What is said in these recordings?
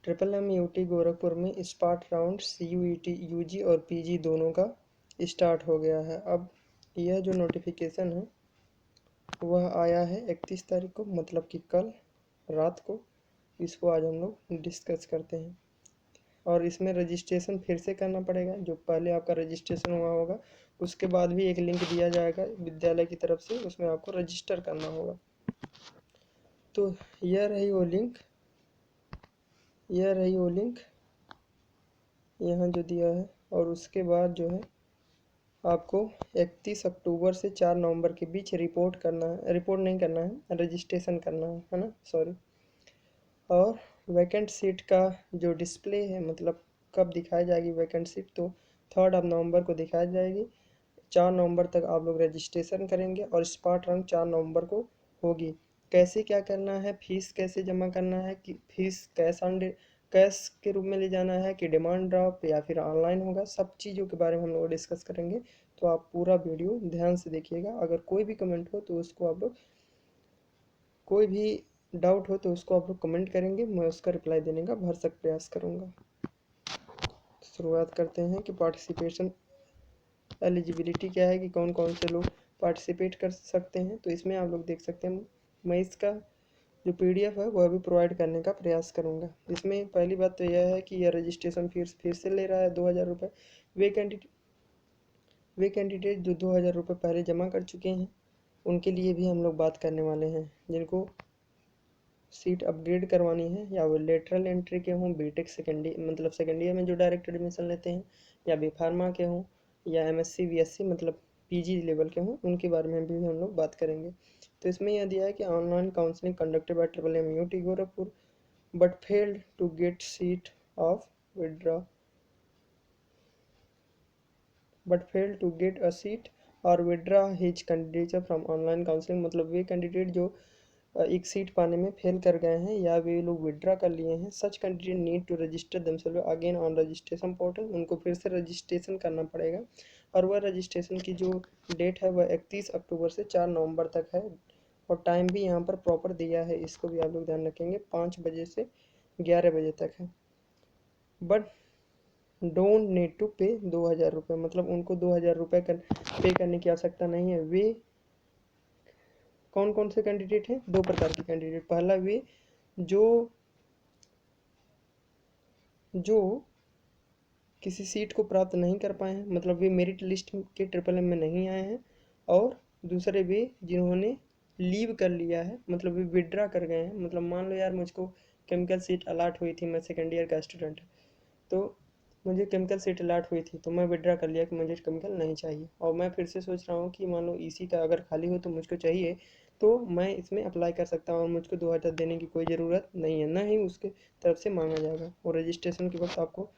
Triple M U T Gorakhpur में स्पार्ट round CUET UG और PG दोनों का स्टार्ट हो गया है। अब यह जो नोटिफिकेशन है वह आया है 31 तारीख को, मतलब कि कल रात को। इसको आज हम लोग डिस्कस करते हैं। और इसमें रजिस्ट्रेशन फिर से करना पड़ेगा। जो पहले आपका रजिस्ट्रेशन हुआ होगा उसके बाद भी एक लिंक दिया जाएगा विद्यालय की तरफ से, उसमें आपको रजिस्टर करना होगा। तो यह रही वो लिंक यहाँ जो दिया है। और उसके बाद जो है आपको 31 अक्टूबर से 4 नवंबर के बीच रिपोर्ट नहीं करना है, रजिस्ट्रेशन करना है ना, सॉरी। और वैकेंट सीट का जो डिस्प्ले है, मतलब कब दिखाई जाएगी वैकेंट सीट, तो 3 नवंबर को दिखाई जाएगी। 4 नवंबर तक आप लोग रजिस्ट्रेशन करेंगे और स्पॉट रैंक 4 नवंबर को होगी। कैसे क्या करना है, फीस कैसे जमा करना है, कि फीस कैश के रूप में ले जाना है कि डिमांड ड्राफ्ट या फिर ऑनलाइन होगा, सब चीज़ों के बारे में हम लोग डिस्कस करेंगे। तो आप पूरा वीडियो ध्यान से देखिएगा। अगर कोई भी कमेंट हो तो उसको आप लोग, कोई भी डाउट हो तो उसको आप लोग कमेंट करेंगे, मैं उसका रिप्लाई देने का भरसक प्रयास करूँगा। शुरुआत करते हैं कि पार्टिसिपेशन एलिजिबिलिटी क्या है, कि कौन कौन से लोग पार्टिसिपेट कर सकते हैं। तो इसमें आप लोग देख सकते हैं, मैं इसका जो PDF है वह भी प्रोवाइड करने का प्रयास करूंगा। इसमें पहली बात तो यह है कि यह रजिस्ट्रेशन फीस फिर से ले रहा है 2000 रुपये। वे कैंडिडेट जो 2000 रुपये पहले जमा कर चुके हैं उनके लिए भी हम लोग बात करने वाले हैं। जिनको सीट अपग्रेड करवानी है, या वो लेटरल एंट्री के हों, बीटेक सेकेंड ईयर में जो डायरेक्ट एडमिशन लेते हैं, या बी फार्मा के हों, या MSc BSc मतलब PG लेवल के हों, उनके बारे में भी हम लोग बात करेंगे। तो इसमें यह दिया है कि online counselling conducted by triple M U T Gorakhpur but failed to get seat of withdraw but fail to get a seat और withdraw his candidature from online counselling. मतलब वे कैंडिडेट जो एक सीट पाने में फेल कर गए हैं या वे लोग विड्रा कर लिए हैं, such candidate need to register themselves again on registration portal. उनको फिर से रजिस्ट्रेशन करना पड़ेगा। और वह रजिस्ट्रेशन की जो डेट है वह 31 अक्टूबर से 4 नवंबर तक है। और टाइम भी यहाँ पर प्रॉपर दिया है, इसको भी आप लोग ध्यान रखेंगे, 5 बजे से 11 बजे तक है। बट डोंट नीड टू पे 2000 रुपये, मतलब उनको 2000 रुपये पे करने की आवश्यकता नहीं है। वे कौन कौन से कैंडिडेट हैं, 2 प्रकार के कैंडिडेट। पहला वे जो किसी सीट को प्राप्त नहीं कर पाए हैं, मतलब वे मेरिट लिस्ट के ट्रिपल एम में नहीं आए हैं। और दूसरे वे जिन्होंने लीव कर लिया है, मतलब वे विड्रा कर गए हैं। मतलब मान लो यार मुझको केमिकल सीट अलाट हुई थी, मैं सेकेंड ईयर का स्टूडेंट, तो मुझे केमिकल सीट अलाट हुई थी तो मैं विड्रा कर लिया कि मुझे केमिकल नहीं चाहिए, और मैं फिर से सोच रहा हूँ कि मान लो EC का अगर खाली हो तो मुझको चाहिए, तो मैं इसमें अप्लाई कर सकता हूँ और मुझको 2000 देने की कोई ज़रूरत नहीं है, ना ही उसके तरफ से मांगा जाएगा। और रजिस्ट्रेशन के वक्त आपको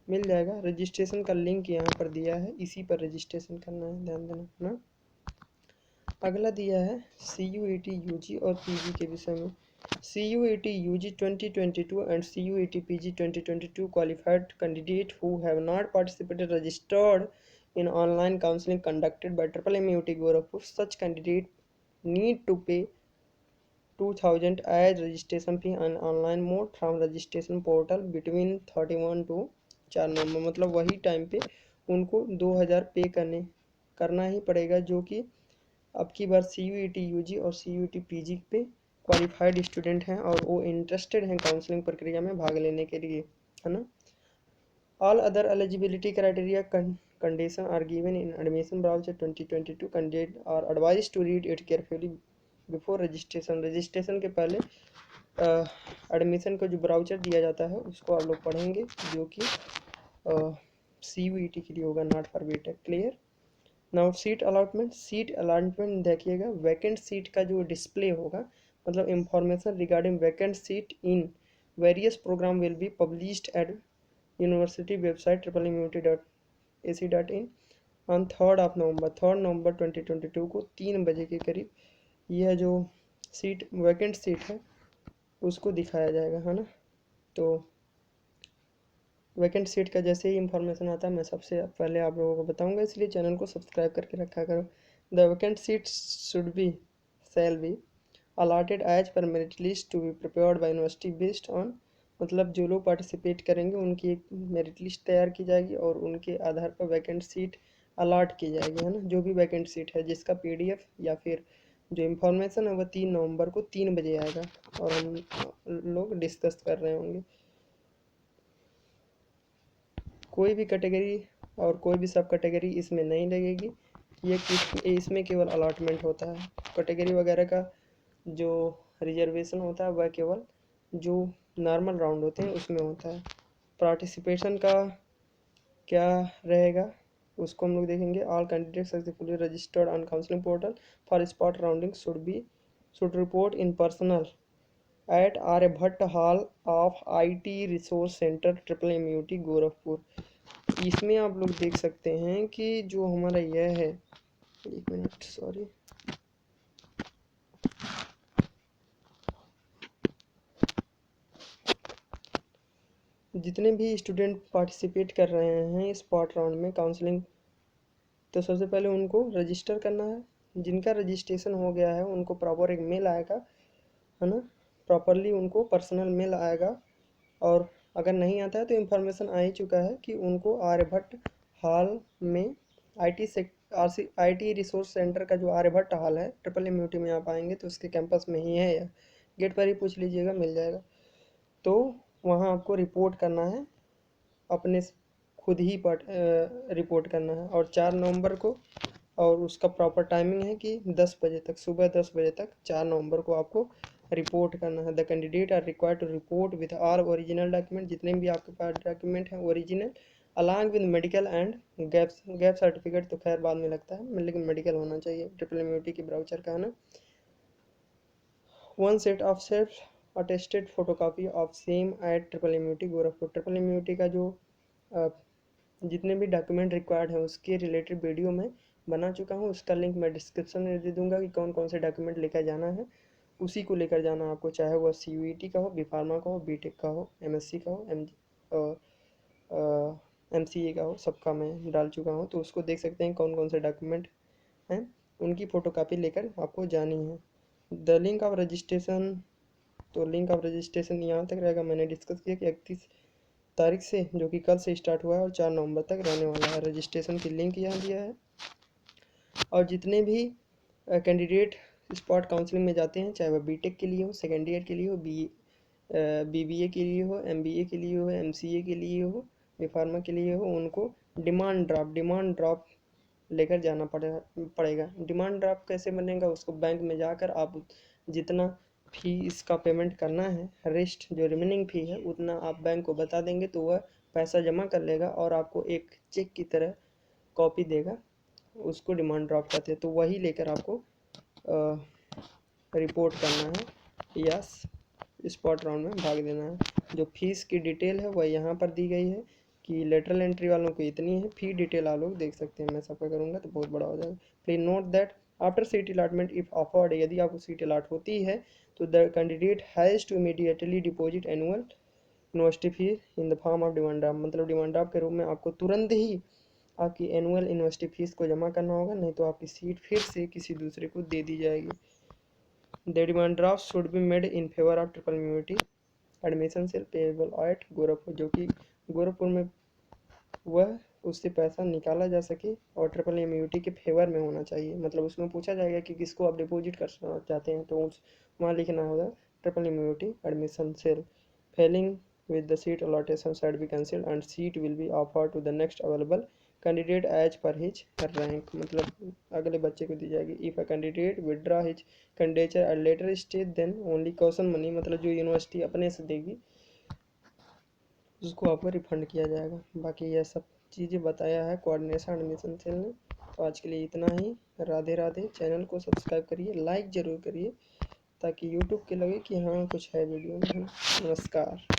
मिल जाएगा। रजिस्ट्रेशन का लिंक यहाँ पर दिया है, इसी पर रजिस्ट्रेशन करना है, ध्यान देना ना। अगला दिया है CUET UG और PG के विषय में। CUET UG 2022 and CUET PG 2022 qualified candidate who have not participated registered in online counseling conducted by MMUT Gorakhpur. Such candidate need to pay 2000 as registration fee on online mode from registration portal between 31 to 4 नवंबर। मतलब वही time पे उनको 2000 पे करना ही पड़ेगा, जो कि अब की बार CUET UG और CUET PG पे क्वालिफाइड स्टूडेंट हैं और वो इंटरेस्टेड हैं काउंसलिंग प्रक्रिया में भाग लेने के लिए, है ना। All other eligibility criteria condition are given in admission brochure 2022। Candidate are advise to read it carefully before registration. Registration के पहले एडमिशन का जो ब्राउचर दिया जाता है उसको आप लोग पढ़ेंगे, जो कि CUET के लिए होगा, नॉट फॉर बीटेक। क्लियर। नाउ सीट अलॉटमेंट देखिएगा। वैकेंट सीट का जो डिस्प्ले होगा, मतलब information regarding vacant seat in various program will be published at university website www.ac.in on 3 November 2022 को 3 बजे के करीब यह जो वैकेंट सीट है उसको दिखाया जाएगा, है ना। तो वैकेंट सीट का जैसे ही इंफॉर्मेशन आता है मैं सबसे पहले आप लोगों को बताऊंगा, इसलिए चैनल को सब्सक्राइब करके रखा करो। The vacant seat shall be allotted as per merit list to be prepared by university based on मतलब जो लोग पार्टिसिपेट करेंगे उनकी एक मेरिट लिस्ट तैयार की जाएगी और उनके आधार पर वैकेंट सीट अलाट की जाएगी, है ना। जो भी वैकेंट सीट है जिसका पीडीएफ या फिर जो इन्फॉर्मेशन है वह 3 नवंबर को 3 बजे आएगा और हम लोग डिस्कस कर रहे होंगे। कोई भी कैटेगरी और कोई भी सब कैटेगरी इसमें नहीं लगेगी, ये इसमें केवल अलॉटमेंट होता है। कैटेगरी वगैरह का जो रिजर्वेशन होता है वह केवल जो नॉर्मल राउंड होते हैं उसमें होता है। पार्टिसिपेशन का क्या रहेगा उसको हम लोग देखेंगे। All candidate successfully registered on counselling portal for spot rounding should report in personal at Aryabhatta hall of IT resource centre MMUT Gorakhpur. इसमें आप लोग देख सकते हैं कि जो हमारा यह है, एक मिनट सॉरी, जितने भी स्टूडेंट पार्टिसिपेट कर रहे हैं स्पॉट राउंड में काउंसलिंग, तो सबसे पहले उनको रजिस्टर करना है। जिनका रजिस्ट्रेशन हो गया है उनको प्रॉपर एक मेल आएगा, है ना, प्रॉपरली उनको पर्सनल मेल आएगा। और अगर नहीं आता है तो इन्फॉर्मेशन आ ही चुका है कि उनको आर्यभट्ट हॉल में आईटी रिसोर्स सेंटर का जो आर्यभट्ट हॉल है MMUT में आप आएंगे तो उसके कैंपस में ही है, या गेट पर ही पूछ लीजिएगा मिल जाएगा। तो वहाँ आपको रिपोर्ट करना है, अपने खुद ही रिपोर्ट करना है। और 4 नवंबर को, और उसका प्रॉपर टाइमिंग है कि 10 बजे तक, सुबह 10 बजे तक 4 नवंबर को आपको रिपोर्ट करना है। The candidate are required to report with all original document, जितने भी आपके पास डॉक्यूमेंट हैं original, along with medical and gap certificate तो खैर बाद में लगता है, लेकिन मेडिकल होना चाहिए MMUT के ब्राउचर का, है ना। 1 set of self attested photocopy of same at MMUT Gorakhpur. MMUT का जो जितने भी डॉक्यूमेंट रिक्वायर्ड हैं उसके रिलेटेड वीडियो में बना चुका हूँ, उसका लिंक मैं डिस्क्रिप्शन में दे दूंगा कि कौन कौन से डॉक्यूमेंट लेकर जाना है। उसी को लेकर जाना आपको, चाहे वह CUET का हो, B.Pharma का हो, B.Tech का हो, MSc का हो, MCA का हो, सबका मैं डाल चुका हूँ। तो उसको देख सकते हैं कौन कौन से डॉक्यूमेंट हैं, उनकी फ़ोटोकॉपी लेकर आपको जानी है। द लिंक ऑफ रजिस्ट्रेशन, तो लिंक ऑफ रजिस्ट्रेशन यहाँ तक रहेगा, मैंने डिस्कस किया कि 31 तारीख से, जो कि कल से स्टार्ट हुआ है और 4 नवंबर तक रहने वाला है। रजिस्ट्रेशन की लिंक यहाँ दिया है। और जितने भी कैंडिडेट स्पॉट काउंसलिंग में जाते हैं, चाहे वह B.Tech के लिए हो, सेकेंड ईयर के लिए हो, BBA के लिए हो, MBA के लिए हो, MCA के लिए हो, B.Pharma के लिए हो, उनको डिमांड ड्राफ्ट लेकर जाना पड़ेगा। डिमांड ड्राफ्ट कैसे बनेगा, उसको बैंक में जाकर आप जितना फी इसका पेमेंट करना है, रेस्ट जो रिमेनिंग फ़ी है उतना आप बैंक को बता देंगे तो वह पैसा जमा कर लेगा और आपको एक चेक की तरह कॉपी देगा, उसको डिमांड ड्राफ्ट कहते हैं। तो वही लेकर आपको रिपोर्ट करना है या स्पॉट राउंड में भाग देना है। जो फीस की डिटेल है वह यहाँ पर दी गई है कि लेटरल एंट्री वालों को इतनी है, फी डिटेल आप लोग देख सकते हैं। मैं सबका करूँगा तो बहुत बड़ा हो जाएगा। Please note that after seat allotment if offered, यदि आपको सीट अलॉट होती है तो the candidate has to immediately deposit annual university fees in the form of demand draft. मतलब डिमांड ड्राफ्ट के रूप में आपको तुरंत ही आपकी एनुअल यूनिवर्सिटी फीस को जमा करना होगा, नहीं तो आपकी सीट फिर से किसी दूसरे को दे दी जाएगी। The demand draft should be made in favour of MMUT admission cell payable at Gorakhpur, जो कि गोरखपुर में वह उससे पैसा निकाला जा सके और MMUT के फेवर में होना चाहिए। मतलब उसमें पूछा जाएगा कि किसको आप डिपॉजिट करना चाहते हैं, तो उस वहाँ लिखना होगा MMUT admission cell. Failing with the seat allocation shall be cancelled and seat will be offered to the next available candidate as per his rank। मतलब अगले बच्चे को दी जाएगी। if a candidate withdraw his candidature at later stage then only caution money, मतलब जो university अपने से देगी उसको आपको रिफंड किया जाएगा। बाकी यह सब चीज़ें बताया है कोऑर्डिनेशन एडमिशन सेल ने। तो आज के लिए इतना ही। राधे राधे। चैनल को सब्सक्राइब करिए, लाइक ज़रूर करिए ताकि यूट्यूब के लगे कि हाँ कुछ है वीडियो में। नमस्कार।